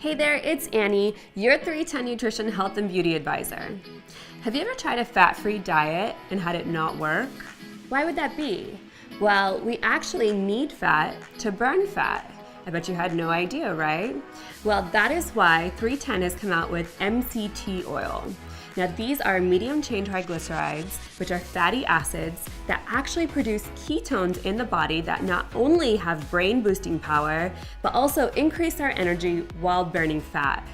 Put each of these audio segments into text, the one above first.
Hey there, it's Annie, your 310 Nutrition Health and Beauty Advisor. Have you ever tried a fat-free diet and had it not work? Why would that be? Well, we actually need fat to burn fat. I bet you had no idea, right? Well, that is why 310 has come out with MCT oil. Now, these are medium-chain triglycerides, which are fatty acids that actually produce ketones in the body that not only have brain-boosting power, but also increase our energy while burning fat.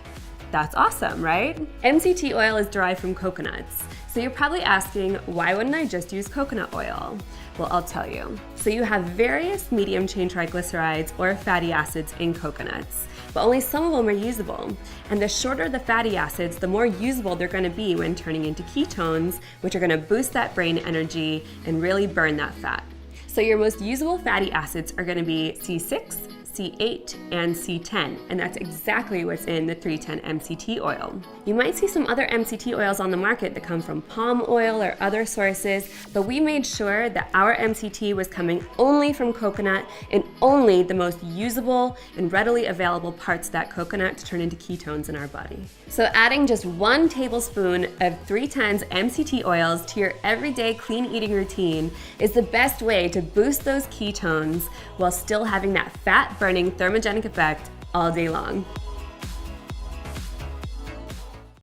That's awesome, right? MCT oil is derived from coconuts. So you're probably asking, why wouldn't I just use coconut oil? Well, I'll tell you. So you have various medium-chain triglycerides or fatty acids in coconuts, but only some of them are usable. And the shorter the fatty acids, the more usable they're gonna be when turning into ketones, which are gonna boost that brain energy and really burn that fat. So your most usable fatty acids are gonna be C6, C8, and C10, and that's exactly what's in the 310 MCT oil. You might see some other MCT oils on the market that come from palm oil or other sources, but we made sure that our MCT was coming only from coconut and only the most usable and readily available parts of that coconut to turn into ketones in our body. So adding just 1 tablespoon of 310's MCT oils to your everyday clean eating routine is the best way to boost those ketones while still having that fat burning thermogenic effect all day long.